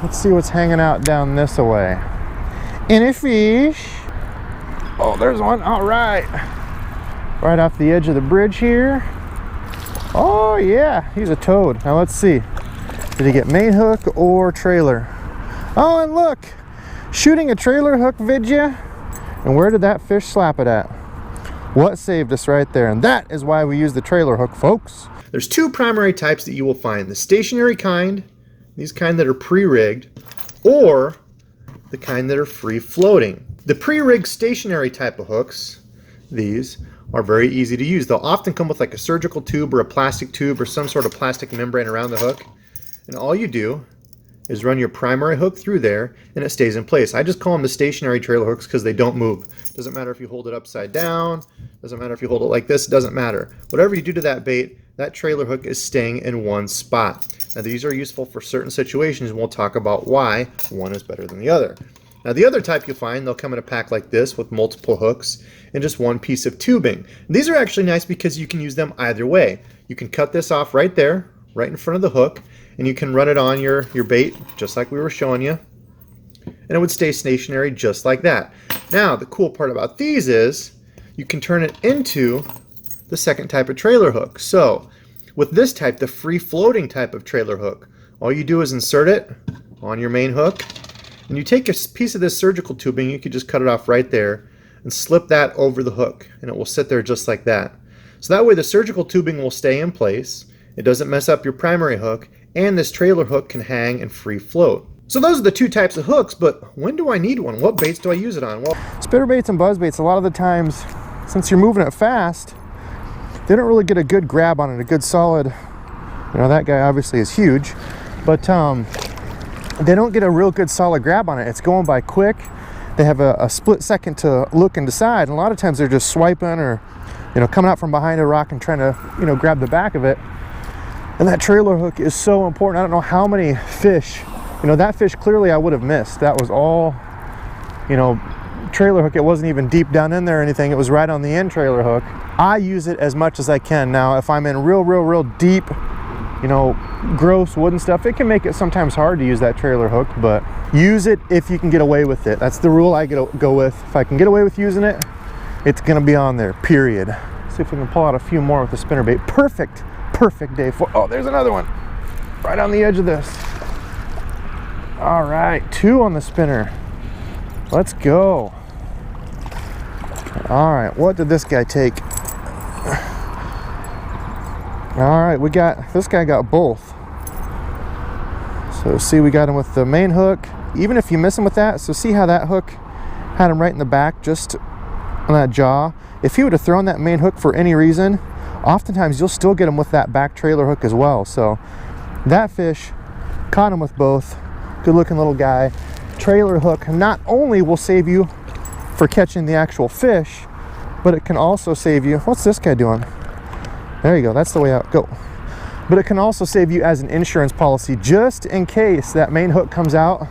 Let's see what's hanging out down this way. Any fish? Oh, there's one. All right. Right off the edge of the bridge here. Oh yeah, he's a toad. Now let's see. Did he get main hook or trailer? Oh, and look, shooting a trailer hook vidya. And where did that fish slap it at? What saved us right there? And that is why we use the trailer hook, folks. There's two primary types that you will find. The stationary kind, these kind that are pre-rigged, or the kind that are free floating. The pre-rigged stationary type of hooks, these, are very easy to use. They'll often come with like a surgical tube or a plastic tube or some sort of plastic membrane around the hook. And all you do is run your primary hook through there and it stays in place. I just call them the stationary trailer hooks because they don't move. Doesn't matter if you hold it upside down, doesn't matter if you hold it like this, doesn't matter. Whatever you do to that bait, that trailer hook is staying in one spot. Now these are useful for certain situations and we'll talk about why one is better than the other. Now the other type you'll find, they'll come in a pack like this with multiple hooks and just one piece of tubing. And these are actually nice because you can use them either way. You can cut this off right there, right in front of the hook, and you can run it on your bait just like we were showing you. And it would stay stationary just like that. Now the cool part about these is you can turn it into the second type of trailer hook. So with this type, the free floating type of trailer hook, all you do is insert it on your main hook. And you take a piece of this surgical tubing, you could just cut it off right there and slip that over the hook and it will sit there just like that. So that way the surgical tubing will stay in place, it doesn't mess up your primary hook, and this trailer hook can hang and free float. So those are the two types of hooks, but when do I need one? What baits do I use it on? Well, spinnerbaits and buzzbaits, a lot of the times, since you're moving it fast, they don't really get a good grab on it, a good solid, you know, that guy obviously is huge, but they don't get a real good solid grab on it. It's going by quick. They have a split second to look and decide. And a lot of times they're just swiping or, you know, coming out from behind a rock and trying to, you know, grab the back of it. And that trailer hook is so important. I don't know how many fish, you know, that fish clearly I would have missed. That was all, you know, trailer hook. It wasn't even deep down in there or anything. It was right on the end trailer hook. I use it as much as I can. Now, if I'm in real deep, you know, gross wooden stuff, it can make it sometimes hard to use that trailer hook, but use it if you can get away with it. That's the rule I go with. If I can get away with using it, it's gonna be on there, period. See if we can pull out a few more with the spinnerbait. Perfect day for, oh, there's another one right on the edge of this. All right, 2 on the spinner. Let's go. All right, what did this guy take? All right, we got, this guy got both. So see, we got him with the main hook. Even if you miss him with that, so see how that hook had him right in the back, just on that jaw. If he would have thrown that main hook for any reason, oftentimes you'll still get him with that back trailer hook as well. So that fish caught him with both. Good looking little guy. Trailer hook not only will save you for catching the actual fish, but it can also save you, what's this guy doing? There you go, that's the way out, go. But it can also save you as an insurance policy, just in case that main hook comes out.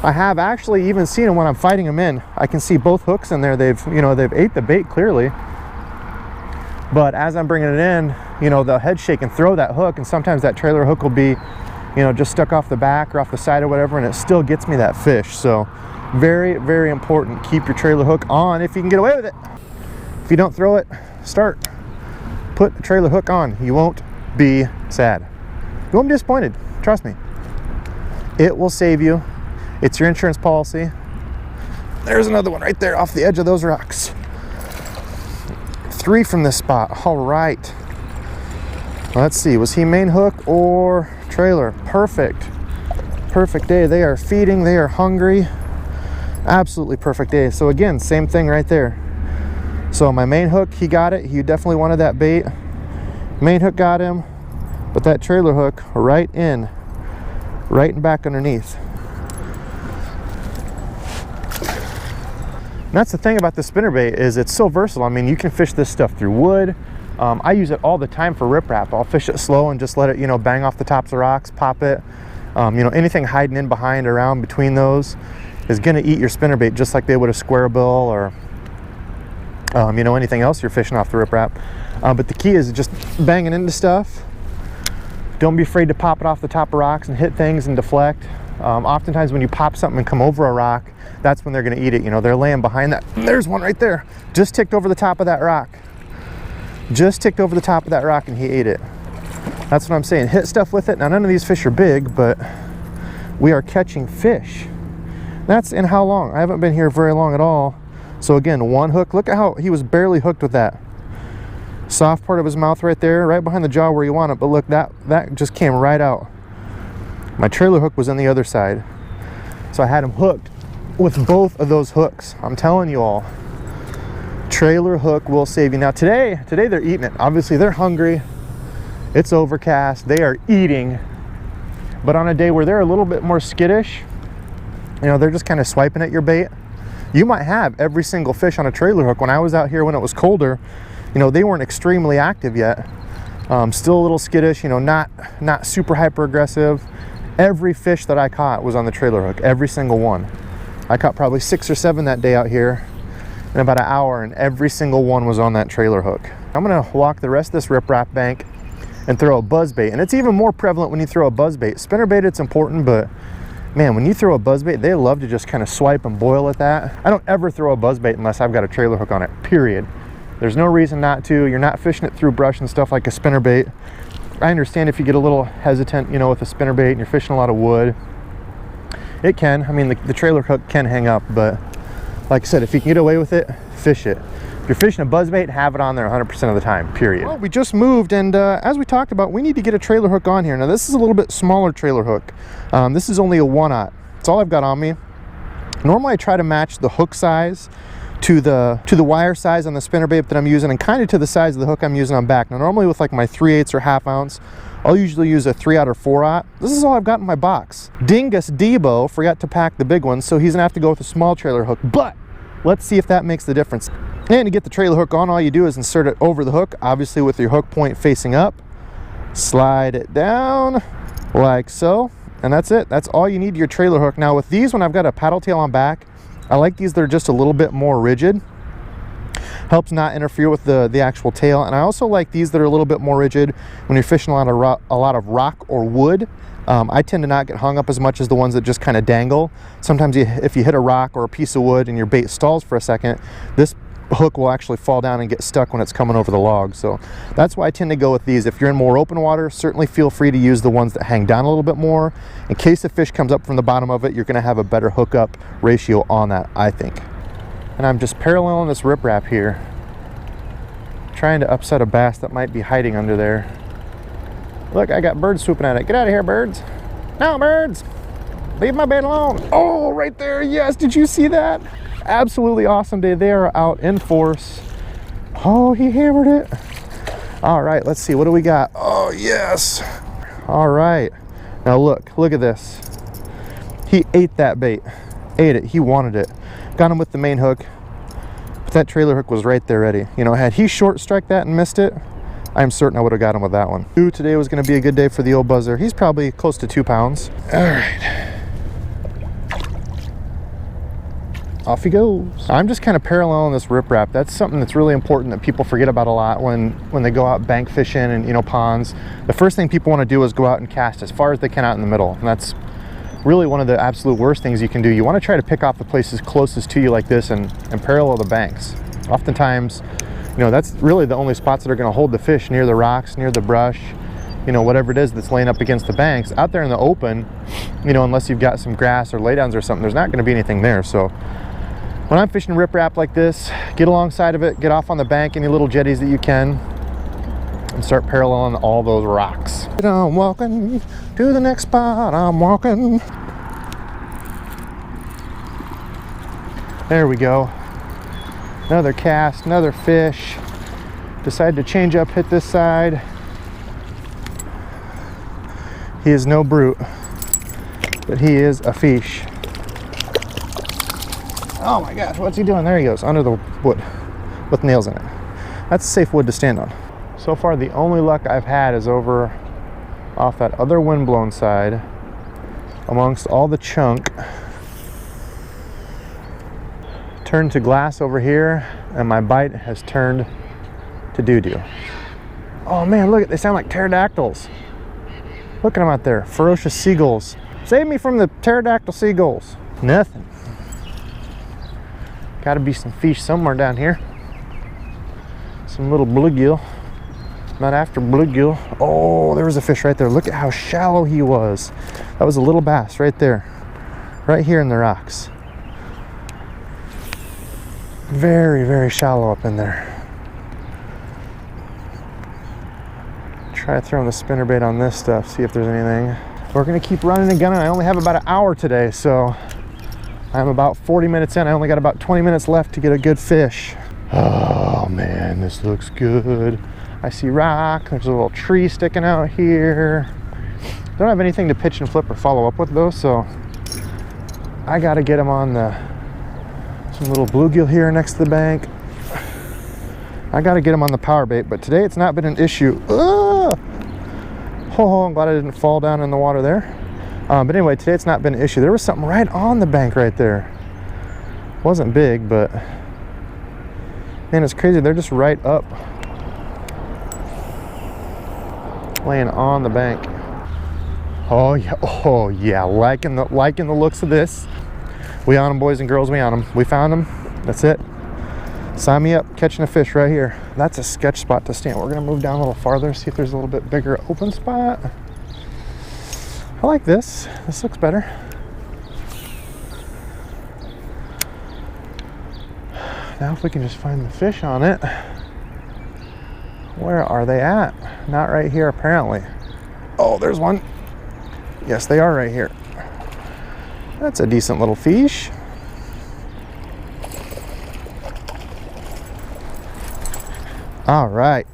I have actually even seen them when I'm fighting them in. I can see both hooks in there. They've ate the bait clearly. But as I'm bringing it in, you know, they'll head shake and throw that hook, and sometimes that trailer hook will be, you know, just stuck off the back or off the side or whatever, and it still gets me that fish. So very important, keep your trailer hook on if you can get away with it. If you don't throw it, start. Put the trailer hook on. You won't be sad. You won't be disappointed. Trust me. It will save you. It's your insurance policy. There's another one right there off the edge of those rocks. 3 from this spot. All right. Let's see. Was he main hook or trailer? Perfect. Perfect day. They are feeding. They are hungry. Absolutely perfect day. So again, same thing right there. So my main hook, he got it. He definitely wanted that bait. Main hook got him, but that trailer hook right in back underneath. And that's the thing about the spinnerbait, is it's so versatile. I mean, you can fish this stuff through wood. I use it all the time for riprap. I'll fish it slow and just let it, you know, bang off the tops of rocks, pop it. You know, anything hiding in behind, around, between those is gonna eat your spinnerbait just like they would a square bill or you know, anything else you're fishing off the riprap. But the key is just banging into stuff. Don't be afraid to pop it off the top of rocks and hit things and deflect. Oftentimes when you pop something and come over a rock, that's when they're going to eat it. You know, they're laying behind that. There's one right there. Just ticked over the top of that rock. Just ticked over the top of that rock and he ate it. That's what I'm saying. Hit stuff with it. Now, none of these fish are big, but we are catching fish. That's in how long? I haven't been here very long at all. So again, one hook. Look at how he was barely hooked with that. Soft part of his mouth right there, right behind the jaw where you want it. But look, that just came right out. My trailer hook was on the other side. So I had him hooked with both of those hooks. I'm telling you all, trailer hook will save you. Now today they're eating it. Obviously they're hungry. It's overcast. They are eating. But on a day where they're a little bit more skittish, you know, they're just kind of swiping at your bait. You might have every single fish on a trailer hook. When I was out here when it was colder, you know, they weren't extremely active yet. Still a little skittish, you know, not super hyper aggressive. Every fish that I caught was on the trailer hook, every single one. I caught probably 6 or 7 that day out here in about an hour, and every single one was on that trailer hook. I'm gonna walk the rest of this riprap bank and throw a buzzbait, and it's even more prevalent when you throw a buzzbait. Spinnerbait, it's important, but man, when you throw a buzzbait, they love to just kind of swipe and boil at that. I don't ever throw a buzzbait unless I've got a trailer hook on it, period. There's no reason not to. You're not fishing it through brush and stuff like a spinnerbait. I understand if you get a little hesitant, you know, with a spinnerbait and you're fishing a lot of wood. It can. I mean, the trailer hook can hang up, but like I said, if you can get away with it, fish it. If you're fishing a buzzbait, have it on there 100% of the time, period. Well, we just moved, and as we talked about, we need to get a trailer hook on here. Now, this is a little bit smaller trailer hook. This is only a 1/0. That's all I've got on me. Normally, I try to match the hook size to the wire size on the spinnerbait that I'm using, and kind of to the size of the hook I'm using on back. Now, normally with like my 3/8 or 1/2 ounce, I'll usually use a 3/0 or 4/0. This is all I've got in my box. Dingus Debo forgot to pack the big one, so he's gonna have to go with a small trailer hook, but let's see if that makes the difference. And to get the trailer hook on, all you do is insert it over the hook, obviously with your hook point facing up. Slide it down like so, and that's it. That's all you need to your trailer hook. Now with these, when I've got a paddle tail on back, I like these that are just a little bit more rigid. Helps not interfere with the actual tail. And I also like these that are a little bit more rigid when you're fishing a lot of rock or wood. I tend to not get hung up as much as the ones that just kind of dangle. Sometimes if you hit a rock or a piece of wood and your bait stalls for a second, this hook will actually fall down and get stuck when it's coming over the log. So that's why I tend to go with these. If you're in more open water, certainly feel free to use the ones that hang down a little bit more. In case the fish comes up from the bottom of it, you're going to have a better hookup ratio on that, I think. And I'm just paralleling this riprap here, trying to upset a bass that might be hiding under there. Look, I got birds swooping at it. Get out of here, birds. No, birds. Leave my bait alone. Oh, right there. Yes, did you see that? Absolutely awesome day. They are out in force. Oh, he hammered it. All right, let's see. What do we got? Oh, yes. All right. Now look at this. He ate that bait. Ate it. He wanted it. Got him with the main hook. But that trailer hook was right there ready. You know, had he short strike that and missed it, I'm certain I would have got him with that one. Today was going to be a good day for the old buzzer. He's probably close to 2 pounds. All right. Off he goes. I'm just kind of paralleling this riprap. That's something that's really important that people forget about a lot when they go out bank fishing and, you know, ponds. The first thing people want to do is go out and cast as far as they can out in the middle. And that's really one of the absolute worst things you can do. You want to try to pick off the places closest to you like this and parallel the banks. Oftentimes, you know, that's really the only spots that are going to hold the fish, near the rocks, near the brush, you know, whatever it is that's laying up against the banks. Out there in the open, you know, unless you've got some grass or laydowns or something, there's not going to be anything there. So when I'm fishing riprap like this, get alongside of it, get off on the bank, any little jetties that you can, and start paralleling all those rocks. I'm walking to the next spot, I'm walking. There we go. Another cast, another fish. Decided to change up, hit this side. He is no brute, but he is a fish. Oh my gosh, what's he doing? There he goes, under the wood with nails in it. That's a safe wood to stand on. So far, the only luck I've had is over off that other windblown side amongst all the chunk. Turned to glass over here, and my bite has turned to doo-doo. Oh man, look, they sound like pterodactyls. Look at them out there, ferocious seagulls. Save me from the pterodactyl seagulls. Nothing. Gotta be some fish somewhere down here. Some little bluegill. Not after bluegill. Oh, there was a fish right there. Look at how shallow he was. That was a little bass right there. Right here in the rocks. Very, very shallow up in there. Try throwing the spinnerbait on this stuff, see if there's anything. We're gonna keep running and gunning. I only have about an hour today, so I'm about 40 minutes in. I only got about 20 minutes left to get a good fish. Oh man, this looks good. I see rock, there's a little tree sticking out here. Don't have anything to pitch and flip or follow up with though, so I gotta get them on some little bluegill here next to the bank. I gotta get them on the power bait, but today it's not been an issue. Oh, I'm glad I didn't fall down in the water there. But anyway, today it's not been an issue. There was something right on the bank right there. Wasn't big, but man, it's crazy. They're just right up, laying on the bank. Oh yeah, liking the looks of this. We on them, boys and girls. We on them. We found them. That's it. Sign me up, catching a fish right here. That's a sketch spot to stand. We're gonna move down a little farther, see if there's a little bit bigger open spot. I like this. This looks better. Now if we can just find the fish on it. Where are they at? Not right here apparently. Oh, there's one. Yes, they are right here. That's a decent little fish. All right,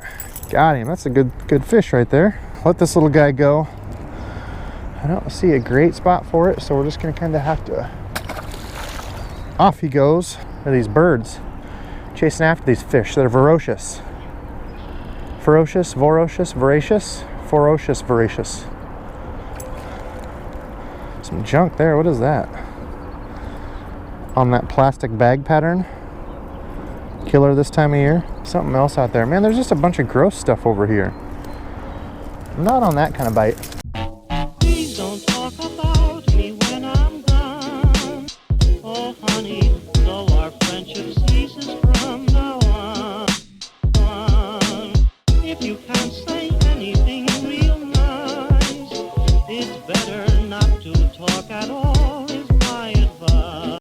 got him. That's a good fish right there. Let this little guy go. I don't see a great spot for it, so we're just gonna kind of have to. Off he goes. Look at these birds chasing after these fish that are ferocious. Ferocious, voracious, voracious, ferocious, voracious. Some junk there. What is that? On that plastic bag pattern. Killer this time of year. Something else out there. Man, there's just a bunch of gross stuff over here. I'm not on that kind of bite.